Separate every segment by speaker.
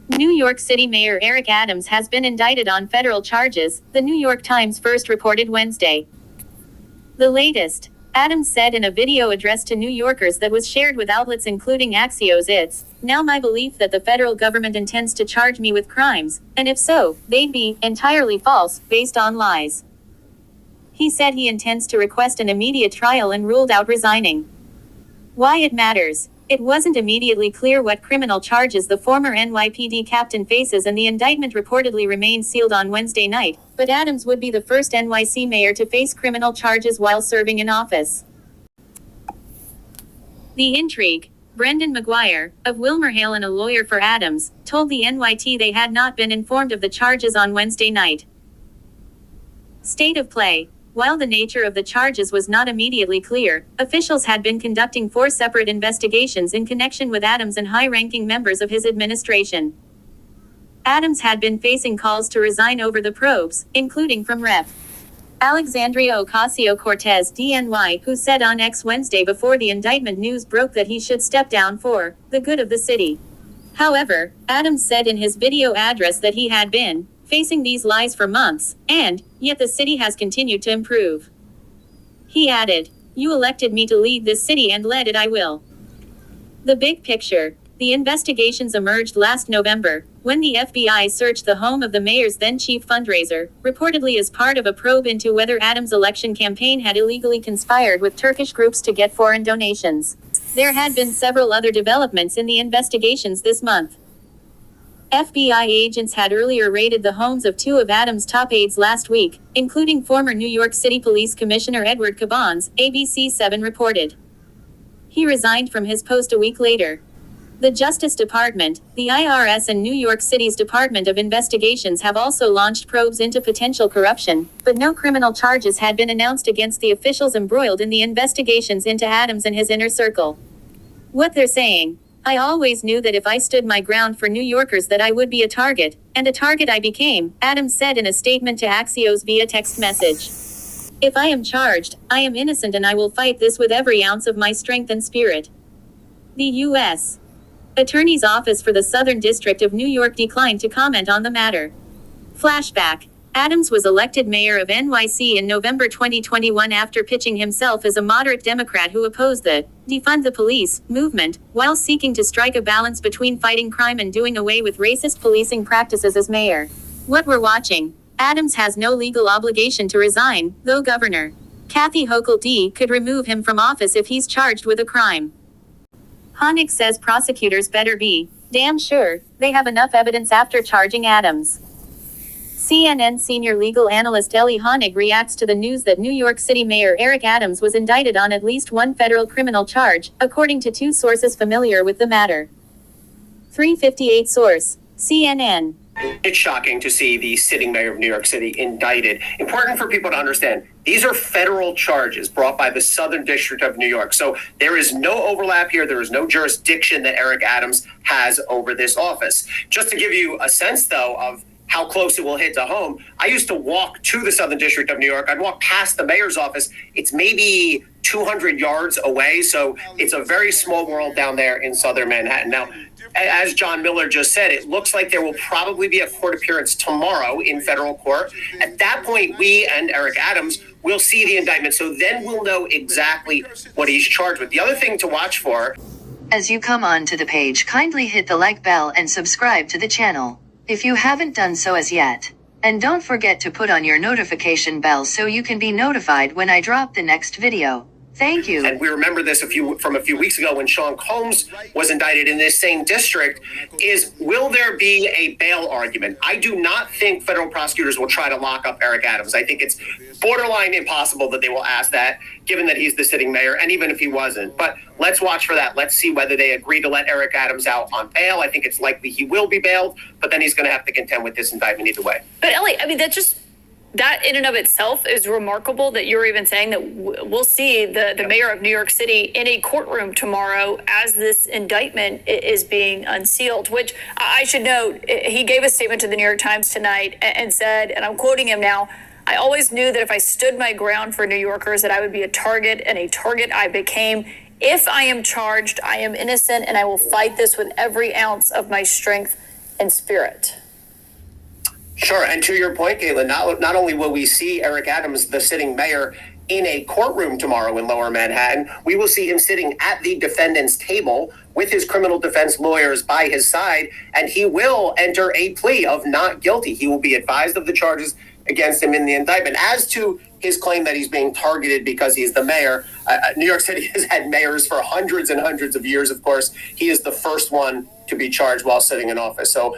Speaker 1: New York City Mayor Eric Adams has been indicted on federal charges, the New York Times first reported Wednesday. The latest. Adams said in a video addressed to New Yorkers that was shared with outlets including Axios, "It's now my belief that the federal government intends to charge me with crimes, and if so, they'd be entirely false, based on lies." He said he intends to request an immediate trial and ruled out resigning. Why it matters. It wasn't immediately clear what criminal charges the former NYPD captain faces, and the indictment reportedly remained sealed on Wednesday night, but Adams would be the first NYC mayor to face criminal charges while serving in office. The intrigue. Brendan McGuire, of WilmerHale and a lawyer for Adams, told the NYT they had not been informed of the charges on Wednesday night. State of play. While the nature of the charges was not immediately clear, officials had been conducting 4 separate investigations in connection with Adams and high-ranking members of his administration. Adams had been facing calls to resign over the probes, including from Rep. Alexandria Ocasio-Cortez DNY, who said on X Wednesday before the indictment news broke that he should step down for the good of the city. However, Adams said in his video address that he had been facing these lies for months, and yet the city has continued to improve. He added, "You elected me to lead this city and lead it I will." The big picture. The investigations emerged last November, when the FBI searched the home of the mayor's then chief fundraiser, reportedly as part of a probe into whether Adams' election campaign had illegally conspired with Turkish groups to get foreign donations. There had been several other developments in the investigations this month. FBI agents had earlier raided the homes of 2 of Adams' top aides last week, including former New York City Police Commissioner Edward Caban's, ABC7 reported. He resigned from his post a week later. The Justice Department, the IRS, and New York City's Department of Investigations have also launched probes into potential corruption, but no criminal charges had been announced against the officials embroiled in the investigations into Adams and his inner circle. What they're saying: "I always knew that if I stood my ground for New Yorkers that I would be a target, and a target I became," Adams said in a statement to Axios via text message. "If I am charged, I am innocent and I will fight this with every ounce of my strength and spirit." The U.S. Attorney's Office for the Southern District of New York declined to comment on the matter. Flashback. Adams was elected mayor of NYC in November 2021 after pitching himself as a moderate Democrat who opposed the "defund the police" movement, while seeking to strike a balance between fighting crime and doing away with racist policing practices as mayor. What we're watching. Adams has no legal obligation to resign, though Governor Kathy Hochul D. could remove him from office if he's charged with a crime. Honig says prosecutors better be damn sure they have enough evidence after charging Adams. CNN senior legal analyst Ellie Honig reacts to the news that New York City Mayor Eric Adams was indicted on at least one federal criminal charge, according to 2 sources familiar with the matter. 358 source, CNN.
Speaker 2: It's shocking to see the sitting mayor of New York City indicted. Important for people to understand, these are federal charges brought by the Southern District of New York. So there is no overlap here. There is no jurisdiction that Eric Adams has over this office. Just to give you a sense, though, of how close it will hit to home, I used to walk to the Southern District of New York. I'd walk past the mayor's office. It's maybe 200 yards away. So it's a very small world down there in southern Manhattan. Now, as John Miller just said, it looks like there will probably be a court appearance tomorrow in federal court. At that point, we and Eric Adams will see the indictment. So then we'll know exactly what he's charged with. The other thing to watch for.
Speaker 3: As you come on to the page, kindly hit the like bell and subscribe to the channel if you haven't done so as yet. And don't forget to put on your notification bell so you can be notified when I drop the next video. Thank you.
Speaker 2: And we remember this from a few weeks ago when Sean Combs was indicted in this same district, is will there be a bail argument? I do not think federal prosecutors will try to lock up Eric Adams. I think it's borderline impossible that they will ask that, given that he's the sitting mayor, and even if he wasn't. But let's watch for that. Let's see whether they agree to let Eric Adams out on bail. I think it's likely he will be bailed, but then he's going to have to contend with this indictment either way.
Speaker 4: But Ellie, I mean, that in and of itself is remarkable that you're even saying that we'll see the mayor of New York City in a courtroom tomorrow as this indictment is being unsealed, which I should note, he gave a statement to the New York Times tonight and said, and I'm quoting him now, "I always knew that if I stood my ground for New Yorkers that I would be a target, and a target I became. If I am charged, I am innocent, and I will fight this with every ounce of my strength and spirit.
Speaker 2: Sure. And to your point, Caitlin, not only will we see Eric Adams, the sitting mayor, in a courtroom tomorrow in Lower Manhattan, we will see him sitting at the defendant's table with his criminal defense lawyers by his side, and he will enter a plea of not guilty. He will be advised of the charges against him in the indictment. As to his claim that he's being targeted because he's the mayor, New York City has had mayors for hundreds and hundreds of years, of course. He is the first one to be charged while sitting in office. So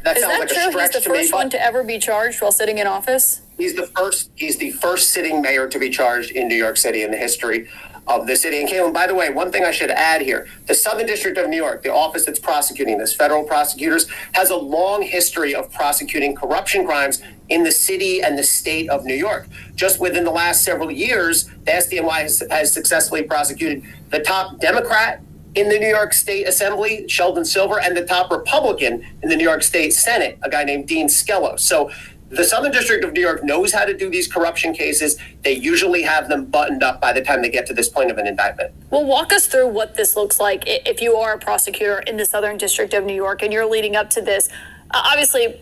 Speaker 2: that sounds like a stretch to me.
Speaker 4: Is that true? He's the first one to ever be charged while sitting in office?
Speaker 2: He's the first sitting mayor to be charged in New York City in the history of the city. And Caitlin, by the way, one thing I should add here, the Southern District of New York, the office that's prosecuting this, federal prosecutors, has a long history of prosecuting corruption crimes in the city and the state of New York. Just within the last several years, the SDNY has successfully prosecuted the top Democrat in the New York State Assembly, Sheldon Silver, and the top Republican in the New York State Senate, a guy named Dean Skelos. So the Southern District of New York knows how to do these corruption cases. They usually have them buttoned up by the time they get to this point of an indictment.
Speaker 4: Well, walk us through what this looks like if you are a prosecutor in the Southern District of New York and you're leading up to this. Obviously,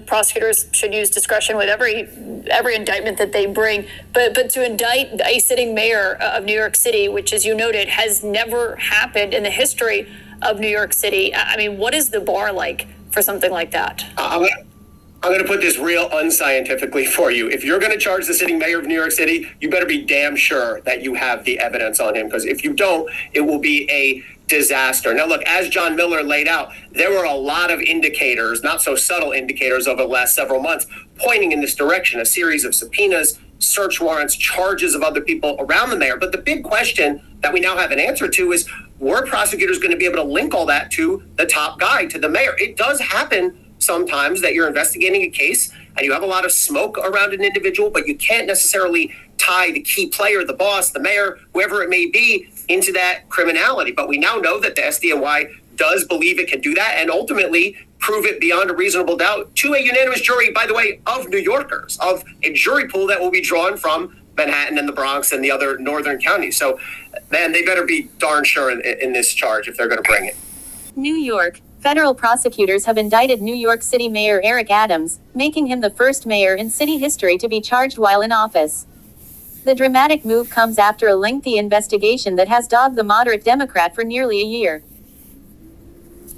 Speaker 4: prosecutors should use discretion with every indictment that they bring, but to indict a sitting mayor of New York City, which, as you noted, has never happened in the history of New York City. I mean, what is the bar like for something like that?
Speaker 2: I'm going to put this real unscientifically for you. If you're going to charge the sitting mayor of New York City, you better be damn sure that you have the evidence on him, because if you don't, it will be a disaster. Now, look, as John Miller laid out, there were a lot of indicators, not so subtle indicators over the last several months, pointing in this direction, a series of subpoenas, search warrants, charges of other people around the mayor. But the big question that we now have an answer to is, were prosecutors going to be able to link all that to the top guy, to the mayor? It does happen sometimes that you're investigating a case and you have a lot of smoke around an individual, but you can't necessarily tie the key player, the boss, the mayor, whoever it may be, into that criminality. But we now know that the SDNY does believe it can do that and ultimately prove it beyond a reasonable doubt to a unanimous jury, by the way, of New Yorkers, of a jury pool that will be drawn from Manhattan and the Bronx and the other northern counties. So, man, they better be darn sure in this charge if they're going to bring it.
Speaker 1: New York. Federal prosecutors have indicted New York City Mayor Eric Adams, making him the first mayor in city history to be charged while in office. The dramatic move comes after a lengthy investigation that has dogged the moderate Democrat for nearly a year.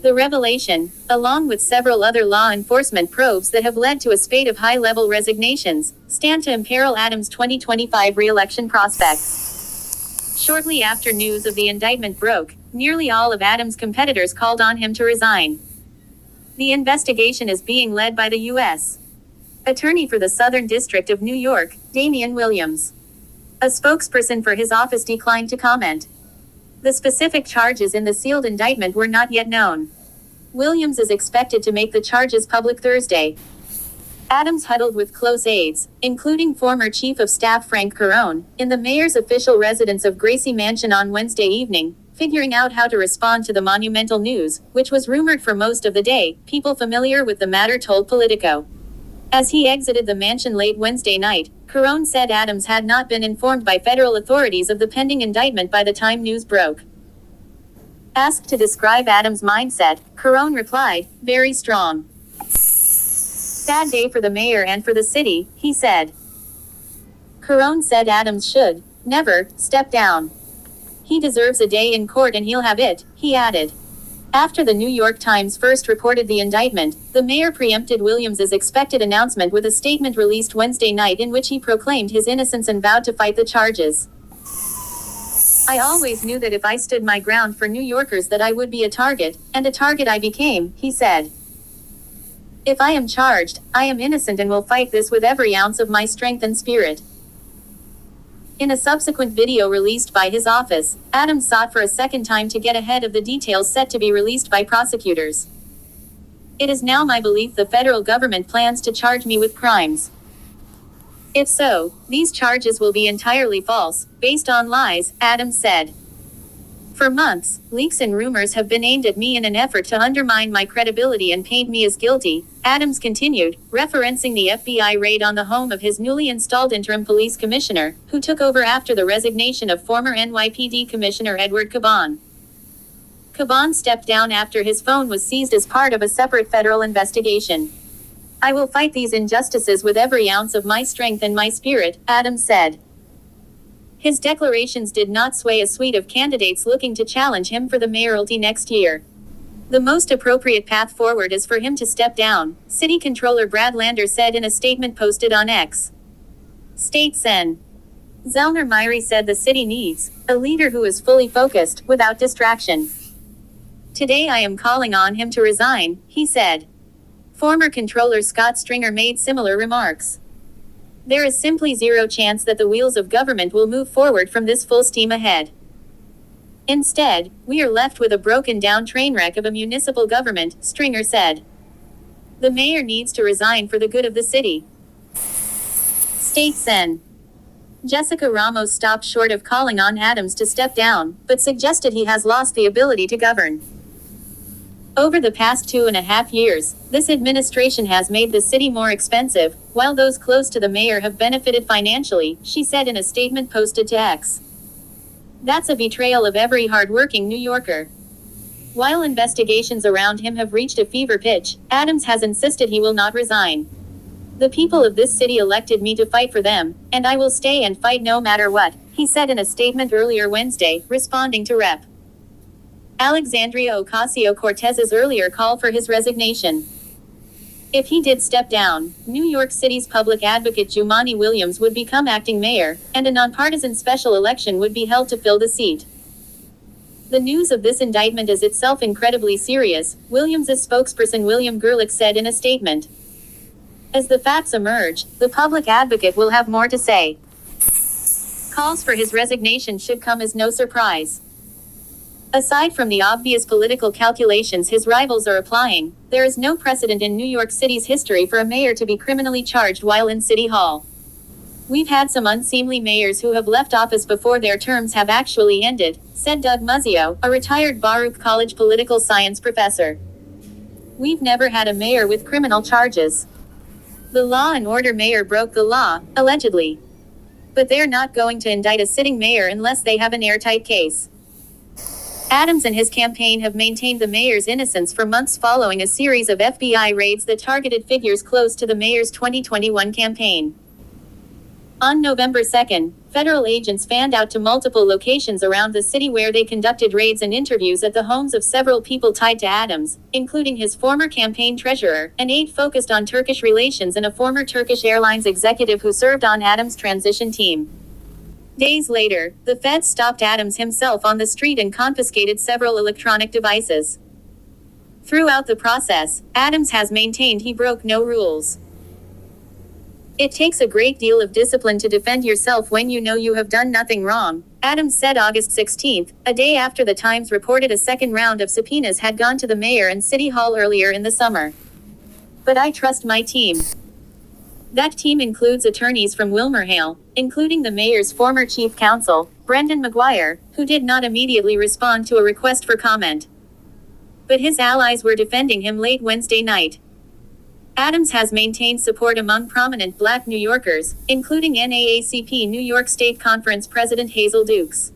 Speaker 1: The revelation, along with several other law enforcement probes that have led to a spate of high-level resignations, stand to imperil Adams' 2025 re-election prospects. Shortly after news of the indictment broke, nearly all of Adams' competitors called on him to resign. The investigation is being led by the U.S. Attorney for the Southern District of New York, Damian Williams. A spokesperson for his office declined to comment. The specific charges in the sealed indictment were not yet known. Williams is expected to make the charges public Thursday. Adams huddled with close aides, including former Chief of Staff Frank Carone, in the mayor's official residence of Gracie Mansion on Wednesday evening, figuring out how to respond to the monumental news, which was rumored for most of the day, people familiar with the matter told Politico. As he exited the mansion late Wednesday night, Carone said Adams had not been informed by federal authorities of the pending indictment by the time news broke. Asked to describe Adams' mindset, Carone replied, "Very strong. Sad day for the mayor and for the city," he said. Carone said Adams should never step down. "He deserves a day in court and he'll have it," he added. After the New York Times first reported the indictment, the mayor preempted Williams's expected announcement with a statement released Wednesday night in which he proclaimed his innocence and vowed to fight the charges. "I always knew that if I stood my ground for New Yorkers that I would be a target, and a target I became," he said. "If I am charged, I am innocent and will fight this with every ounce of my strength and spirit." In a subsequent video released by his office, Adams sought for a second time to get ahead of the details set to be released by prosecutors. "It is now my belief the federal government plans to charge me with crimes. If so, these charges will be entirely false, based on lies," Adams said. "For months, leaks and rumors have been aimed at me in an effort to undermine my credibility and paint me as guilty," Adams continued, referencing the FBI raid on the home of his newly installed interim police commissioner, who took over after the resignation of former NYPD Commissioner Edward Caban. Caban stepped down after his phone was seized as part of a separate federal investigation. I will fight these injustices with every ounce of my strength and my spirit, Adams said. His declarations did not sway a suite of candidates looking to challenge him for the mayoralty next year. The most appropriate path forward is for him to step down, City Controller Brad Lander said in a statement posted on X. State Sen. Zellner Myrie said the city needs a leader who is fully focused, without distraction. Today I am calling on him to resign, he said. Former Controller Scott Stringer made similar remarks. There is simply zero chance that the wheels of government will move forward from this full steam ahead. Instead, we are left with a broken down train wreck of a municipal government, Stringer said. The mayor needs to resign for the good of the city. State Sen. Jessica Ramos stopped short of calling on Adams to step down, but suggested he has lost the ability to govern. Over the past 2.5 years, this administration has made the city more expensive, while those close to the mayor have benefited financially, she said in a statement posted to X. That's a betrayal of every hard-working New Yorker. While investigations around him have reached a fever pitch, Adams has insisted he will not resign. The people of this city elected me to fight for them, and I will stay and fight no matter what, he said in a statement earlier Wednesday, responding to Rep. Alexandria Ocasio-Cortez's earlier call for his resignation. If he did step down, New York City's public advocate Jumaane Williams would become acting mayor, and a nonpartisan special election would be held to fill the seat. The news of this indictment is itself incredibly serious, Williams's spokesperson William Gerlich said in a statement. As the facts emerge, the public advocate will have more to say. Calls for his resignation should come as no surprise. Aside from the obvious political calculations his rivals are applying, there is no precedent in New York City's history for a mayor to be criminally charged while in City Hall. We've had some unseemly mayors who have left office before their terms have actually ended, said Doug Muzzio, a retired Baruch College political science professor. We've never had a mayor with criminal charges. The Law and Order mayor broke the law, allegedly. But they're not going to indict a sitting mayor unless they have an airtight case. Adams and his campaign have maintained the mayor's innocence for months following a series of FBI raids that targeted figures close to the mayor's 2021 campaign. On November 2nd, federal agents fanned out to multiple locations around the city where they conducted raids and interviews at the homes of several people tied to Adams, including his former campaign treasurer, an aide focused on Turkish relations and a former Turkish Airlines executive who served on Adams' transition team. Days later, the feds stopped Adams himself on the street and confiscated several electronic devices. Throughout the process, Adams has maintained he broke no rules. It takes a great deal of discipline to defend yourself when you know you have done nothing wrong, Adams said August 16, a day after the Times reported a second round of subpoenas had gone to the mayor and City Hall earlier in the summer. But I trust my team. That team includes attorneys from WilmerHale, including the mayor's former chief counsel, Brendan McGuire, who did not immediately respond to a request for comment. But his allies were defending him late Wednesday night. Adams has maintained support among prominent Black New Yorkers, including NAACP New York State Conference President Hazel Dukes.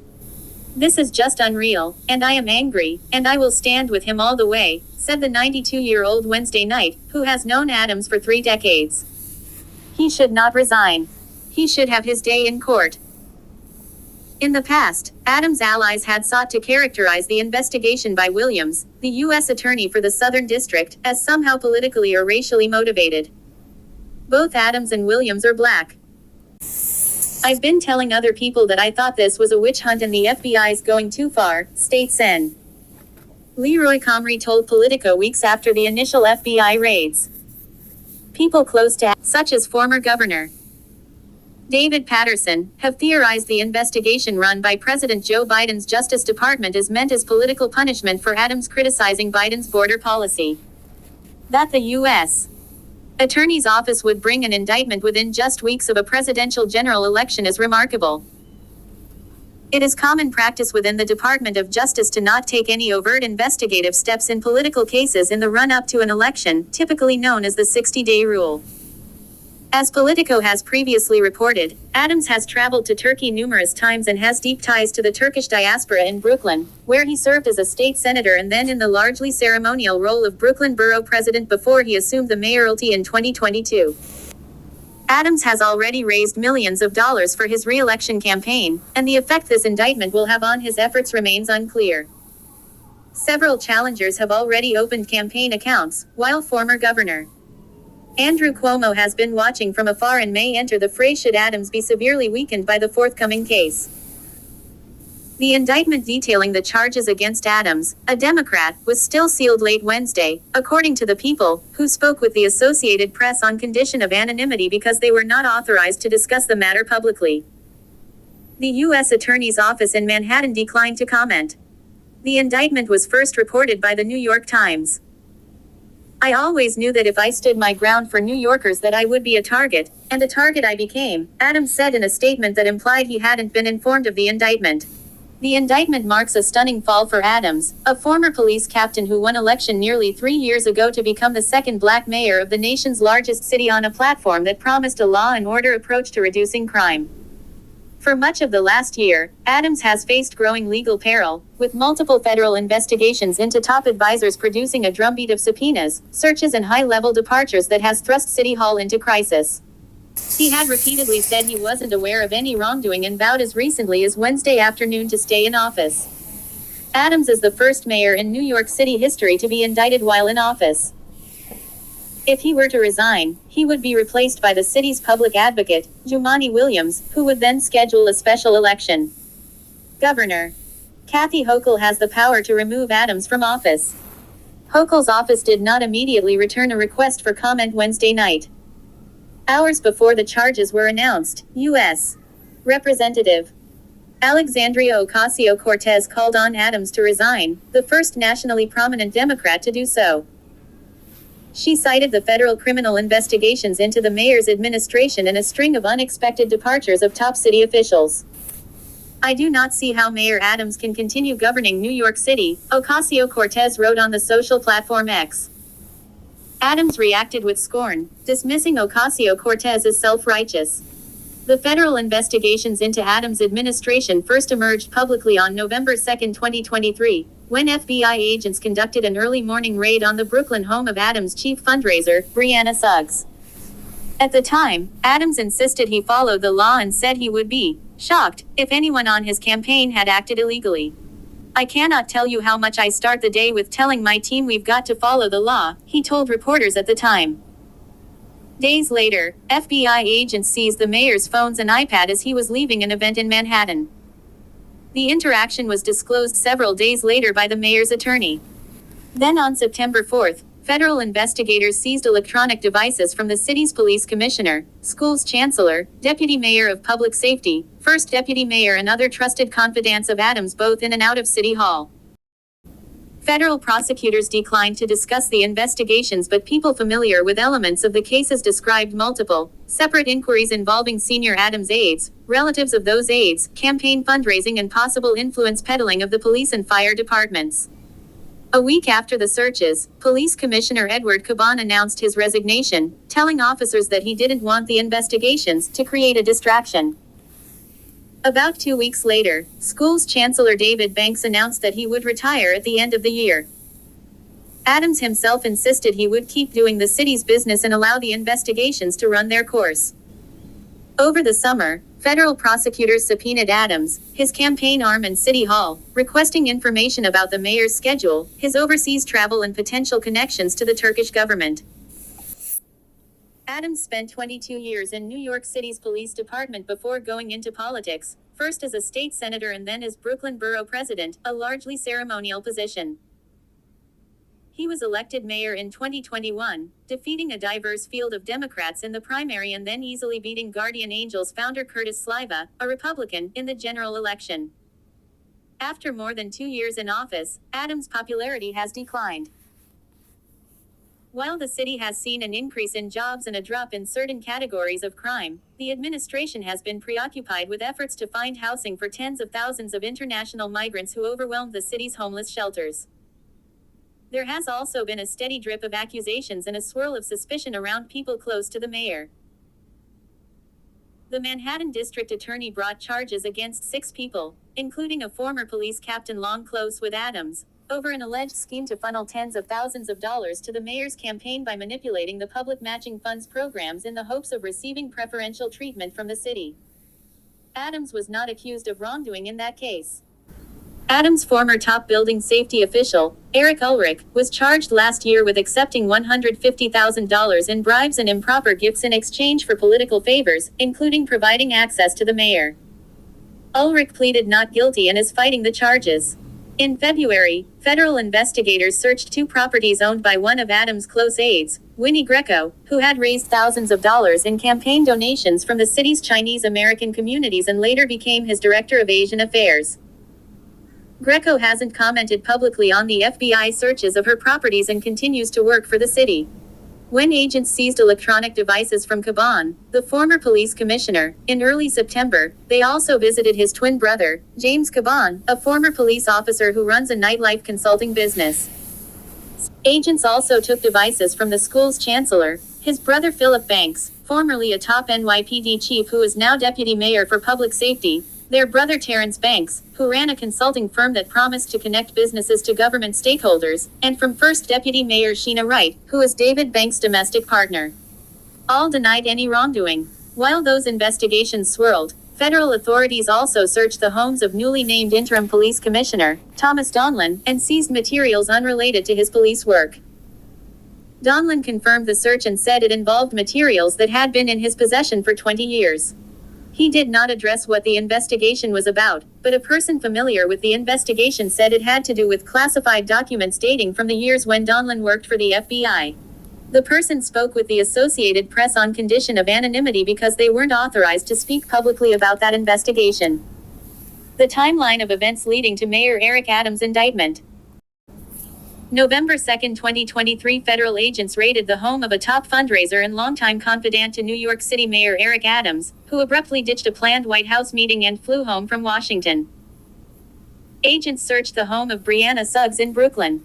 Speaker 1: This is just unreal, and I am angry, and I will stand with him all the way, said the 92-year-old Wednesday night, who has known Adams for 3 decades. He should not resign. He should have his day in court. In the past, Adams' allies had sought to characterize the investigation by Williams, the U.S. Attorney for the Southern District, as somehow politically or racially motivated. Both Adams and Williams are Black. I've been telling other people that I thought this was a witch hunt and the FBI's going too far, State Sen. Leroy Comrie told Politico weeks after the initial FBI raids. People close to, such as former Governor David Patterson, have theorized the investigation run by President Joe Biden's Justice Department is meant as political punishment for Adams criticizing Biden's border policy. That the U.S. Attorney's Office would bring an indictment within just weeks of a presidential general election is remarkable. It is common practice within the Department of Justice to not take any overt investigative steps in political cases in the run-up to an election, typically known as the 60-day rule. As Politico has previously reported, Adams has traveled to Turkey numerous times and has deep ties to the Turkish diaspora in Brooklyn, where he served as a state senator and then in the largely ceremonial role of Brooklyn Borough President before he assumed the mayoralty in 2022. Adams has already raised millions of dollars for his re-election campaign, and the effect this indictment will have on his efforts remains unclear. Several challengers have already opened campaign accounts, while former Governor Andrew Cuomo has been watching from afar and may enter the fray should Adams be severely weakened by the forthcoming case. The indictment detailing the charges against Adams, a Democrat, was still sealed late Wednesday, according to the People, who spoke with the Associated Press on condition of anonymity because they were not authorized to discuss the matter publicly. The U.S. Attorney's Office in Manhattan declined to comment. The indictment was first reported by the New York Times. I always knew that if I stood my ground for New Yorkers that I would be a target, and a target I became, Adams said in a statement that implied he hadn't been informed of the indictment. The indictment marks a stunning fall for Adams, a former police captain who won election nearly 3 years ago to become the second black mayor of the nation's largest city on a platform that promised a law and order approach to reducing crime. For much of the last year, Adams has faced growing legal peril, with multiple federal investigations into top advisors producing a drumbeat of subpoenas, searches and high-level departures that has thrust City Hall into crisis. He had repeatedly said he wasn't aware of any wrongdoing and vowed as recently as Wednesday afternoon to stay in office. Adams is the first mayor in New York City history to be indicted while in office. If he were to resign, he would be replaced by the city's public advocate, Jumaane Williams, who would then schedule a special election. Governor Kathy Hochul has the power to remove Adams from office. Hochul's office did not immediately return a request for comment Wednesday night. Hours before the charges were announced, U.S. Representative Alexandria Ocasio-Cortez called on Adams to resign, the first nationally prominent Democrat to do so. She cited the federal criminal investigations into the mayor's administration and a string of unexpected departures of top city officials. I do not see how Mayor Adams can continue governing New York City, Ocasio-Cortez wrote on the social platform X. Adams reacted with scorn, dismissing Ocasio-Cortez as self-righteous. The federal investigations into Adams' administration first emerged publicly on November 2, 2023, when FBI agents conducted an early morning raid on the Brooklyn home of Adams' chief fundraiser, Brianna Suggs. At the time, Adams insisted he followed the law and said he would be shocked if anyone on his campaign had acted illegally. I cannot tell you how much I start the day with telling my team we've got to follow the law, he told reporters at the time. Days later, FBI agents seized the mayor's phones and iPad as he was leaving an event in Manhattan. The interaction was disclosed several days later by the mayor's attorney. Then on September 4th, federal investigators seized electronic devices from the city's police commissioner, school's chancellor, deputy mayor of public safety, first deputy mayor and other trusted confidants of Adams both in and out of City Hall. Federal prosecutors declined to discuss the investigations, but people familiar with elements of the cases described multiple, separate inquiries involving senior Adams aides, relatives of those aides, campaign fundraising and possible influence peddling of the police and fire departments. A week after the searches, Police Commissioner Edward Caban announced his resignation, telling officers that he didn't want the investigations to create a distraction. About 2 weeks later, school's Chancellor David Banks announced that he would retire at the end of the year. Adams himself insisted he would keep doing the city's business and allow the investigations to run their course. Over the summer, federal prosecutors subpoenaed Adams, his campaign arm and City Hall, requesting information about the mayor's schedule, his overseas travel and potential connections to the Turkish government. Adams spent 22 years in New York City's police department before going into politics, first as a state senator and then as Brooklyn Borough President, a largely ceremonial position. He was elected mayor in 2021, defeating a diverse field of Democrats in the primary and then easily beating Guardian Angels founder Curtis Sliva, a Republican, in the general election. After more than 2 years in office, Adams' popularity has declined. While the city has seen an increase in jobs and a drop in certain categories of crime, the administration has been preoccupied with efforts to find housing for tens of thousands of international migrants who overwhelmed the city's homeless shelters. There has also been a steady drip of accusations and a swirl of suspicion around people close to the mayor. The Manhattan District Attorney brought charges against 6 people, including a former police captain long close with Adams, over an alleged scheme to funnel tens of thousands of dollars to the mayor's campaign by manipulating the public matching funds programs in the hopes of receiving preferential treatment from the city. Adams was not accused of wrongdoing in that case. Adams' former top building safety official, Eric Ulrich, was charged last year with accepting $150,000 in bribes and improper gifts in exchange for political favors, including providing access to the mayor. Ulrich pleaded not guilty and is fighting the charges. In February, federal investigators searched 2 properties owned by one of Adams' close aides, Winnie Greco, who had raised thousands of dollars in campaign donations from the city's Chinese American communities and later became his director of Asian affairs. Greco hasn't commented publicly on the FBI searches of her properties and continues to work for the city. When agents seized electronic devices from Caban, the former police commissioner, in early September, they also visited his twin brother, James Caban, a former police officer who runs a nightlife consulting business. Agents also took devices from the school's chancellor, his brother Philip Banks, formerly a top NYPD chief who is now deputy mayor for public safety, their brother Terrence Banks, who ran a consulting firm that promised to connect businesses to government stakeholders, and from First Deputy Mayor Sheena Wright, who is David Banks' domestic partner. All denied any wrongdoing. While those investigations swirled, federal authorities also searched the homes of newly named interim police commissioner, Thomas Donlan, and seized materials unrelated to his police work. Donlan confirmed the search and said it involved materials that had been in his possession for 20 years. He did not address what the investigation was about, but a person familiar with the investigation said it had to do with classified documents dating from the years when Donlan worked for the FBI. The person spoke with the Associated Press on condition of anonymity because they weren't authorized to speak publicly about that investigation. The timeline of events leading to Mayor Eric Adams' indictment. November 2, 2023, federal agents raided the home of a top fundraiser and longtime confidant to New York City Mayor Eric Adams, who abruptly ditched a planned White House meeting and flew home from Washington. Agents searched the home of Brianna Suggs in Brooklyn.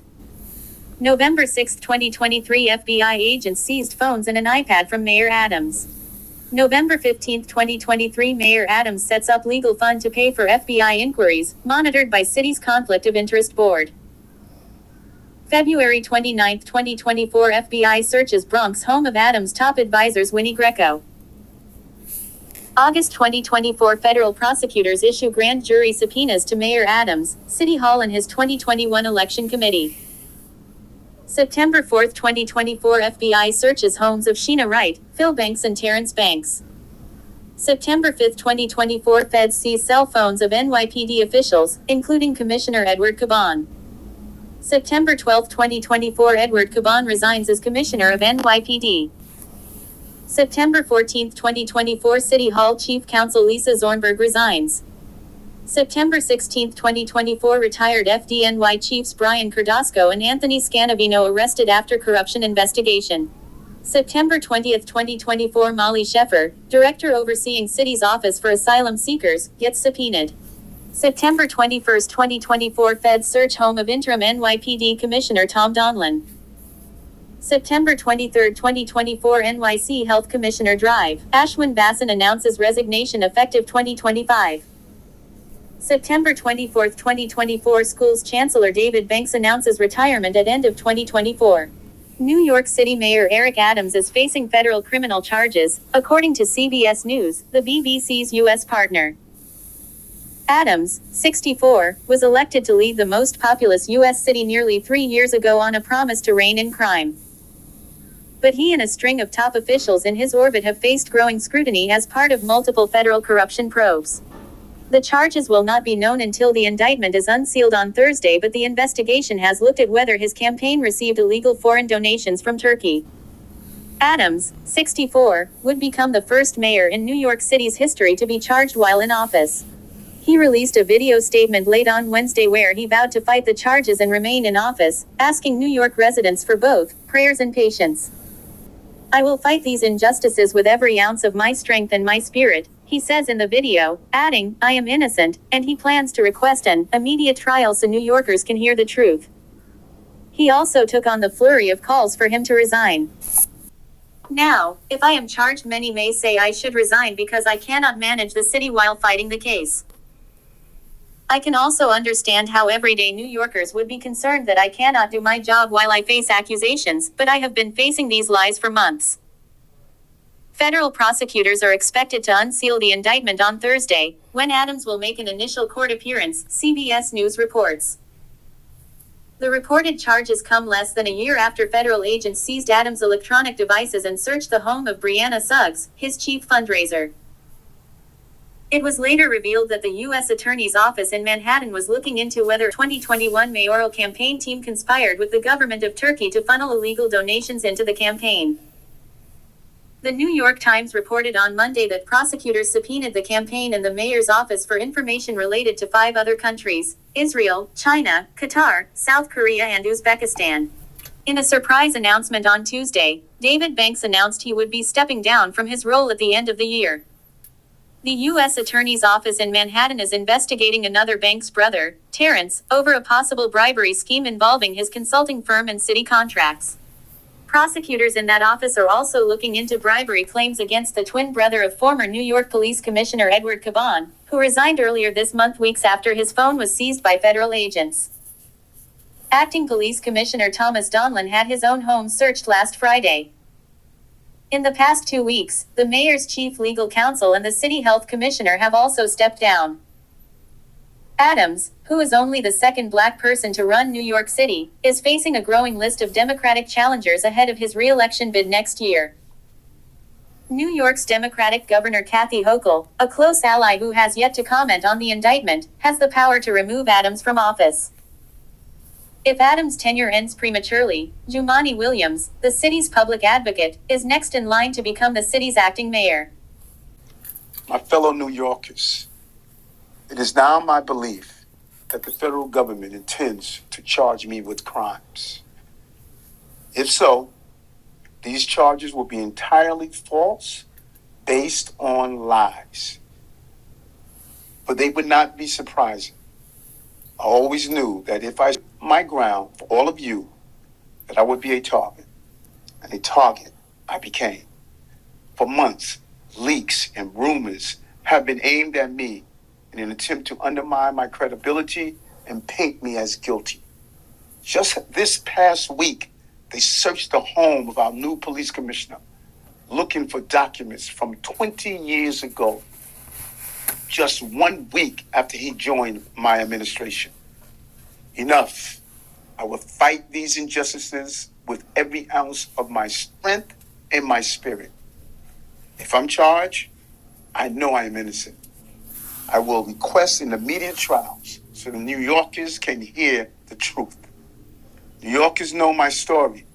Speaker 1: November 6, 2023, FBI agents seized phones and an iPad from Mayor Adams. November 15, 2023, Mayor Adams sets up legal fund to pay for FBI inquiries, monitored by city's Conflict of Interest Board. February 29, 2024, FBI searches Bronx home of Adams' top advisors Winnie Greco. August 2024, federal prosecutors issue grand jury subpoenas to Mayor Adams, City Hall and his 2021 election committee. September 4, 2024, FBI searches homes of Sheena Wright, Phil Banks and Terrence Banks. September 5, 2024, feds seize cell phones of NYPD officials, including Commissioner Edward Caban. September 12, 2024, Edward Caban resigns as Commissioner of NYPD. September 14, 2024, City Hall Chief Counsel Lisa Zornberg resigns. September 16, 2024, retired FDNY Chiefs Brian Cardasco and Anthony Scanavino arrested after corruption investigation. September 20, 2024, Molly Sheffer, Director overseeing City's Office for Asylum Seekers, gets subpoenaed. September 21, 2024, feds search home of interim NYPD Commissioner Tom Donlan. September 23, 2024, NYC Health Commissioner Drive, Ashwin Basan announces resignation effective 2025. September 24, 2024, Schools Chancellor David Banks announces retirement at end of 2024. New York City Mayor Eric Adams is facing federal criminal charges, according to CBS News, the BBC's U.S. partner. Adams, 64, was elected to lead the most populous U.S. city nearly 3 years ago on a promise to rein in crime. But he and a string of top officials in his orbit have faced growing scrutiny as part of multiple federal corruption probes. The charges will not be known until the indictment is unsealed on Thursday, but the investigation has looked at whether his campaign received illegal foreign donations from Turkey. Adams, 64, would become the first mayor in New York City's history to be charged while in office. He released a video statement late on Wednesday where he vowed to fight the charges and remain in office, asking New York residents for both prayers and patience. "I will fight these injustices with every ounce of my strength and my spirit," he says in the video, adding, "I am innocent," and he plans to request an immediate trial so New Yorkers can hear the truth. He also took on the flurry of calls for him to resign. Now, if I am charged, many may say I should resign because I cannot manage the city while fighting the case. I can also understand how everyday New Yorkers would be concerned that I cannot do my job while I face accusations, but I have been facing these lies for months. Federal prosecutors are expected to unseal the indictment on Thursday, when Adams will make an initial court appearance, CBS News reports. The reported charges come less than a year after federal agents seized Adams' electronic devices and searched the home of Brianna Suggs, his chief fundraiser. It was later revealed that the U.S. Attorney's Office in Manhattan was looking into whether 2021 mayoral campaign team conspired with the government of Turkey to funnel illegal donations into the campaign. The New York Times reported on Monday that prosecutors subpoenaed the campaign and the mayor's office for information related to 5 other countries: Israel, China, Qatar, South Korea, and Uzbekistan. In a surprise announcement on Tuesday, David Banks announced he would be stepping down from his role at the end of the year. The U.S. Attorney's Office in Manhattan is investigating another Banks brother, Terrence, over a possible bribery scheme involving his consulting firm and city contracts. Prosecutors in that office are also looking into bribery claims against the twin brother of former New York Police Commissioner Edward Caban, who resigned earlier this month, weeks after his phone was seized by federal agents. Acting Police Commissioner Thomas Donlan had his own home searched last Friday. In the past 2 weeks, the mayor's chief legal counsel and the city health commissioner have also stepped down. Adams, who is only the second black person to run New York City, is facing a growing list of Democratic challengers ahead of his re-election bid next year. New York's Democratic Governor Kathy Hochul, a close ally who has yet to comment on the indictment, has the power to remove Adams from office. If Adams' tenure ends prematurely, Jumaane Williams, the city's public advocate, is next in line to become the city's acting mayor.
Speaker 5: My fellow New Yorkers, it is now my belief that the federal government intends to charge me with crimes. If so, these charges will be entirely false, based on lies. But they would not be surprising. I always knew that if I stood my ground for all of you, that I would be a target. And a target I became. For months, leaks and rumors have been aimed at me in an attempt to undermine my credibility and paint me as guilty. Just this past week, they searched the home of our new police commissioner, looking for documents from 20 years ago, just 1 week after he joined my administration. Enough. I will fight these injustices with every ounce of my strength and my spirit. If I'm charged, I know I am innocent. I will request an immediate trial so the New Yorkers can hear the truth. New Yorkers know my story.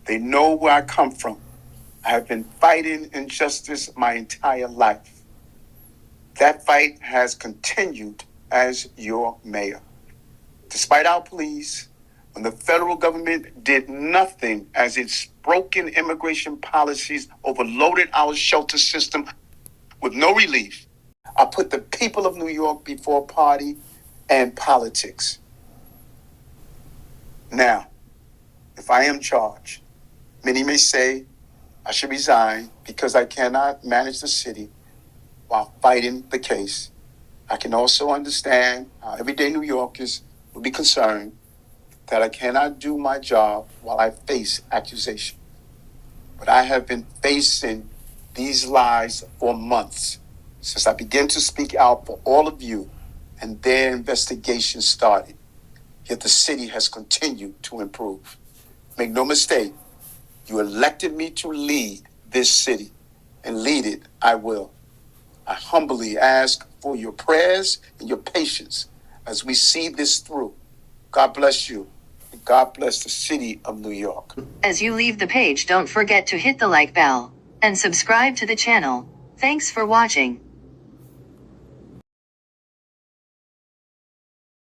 Speaker 5: They know where I come from. I have been fighting injustice my entire life. That fight has continued as your mayor. Despite our pleas, when the federal government did nothing as its broken immigration policies overloaded our shelter system with no relief, I put the people of New York before party and politics. Now, if I am charged, many may say I should resign because I cannot manage the city while fighting the case. I can also understand how everyday New Yorkers will be concerned that I cannot do my job while I face accusation. But I have been facing these lies for months, since I began to speak out for all of you and their investigation started. Yet the city has continued to improve. Make no mistake, you elected me to lead this city, and lead it I will. I humbly ask for your prayers and your patience as we see this through. God bless you, and God bless the city of New York.
Speaker 3: As you leave the page, don't forget to hit the like bell and subscribe to the channel. Thanks for watching.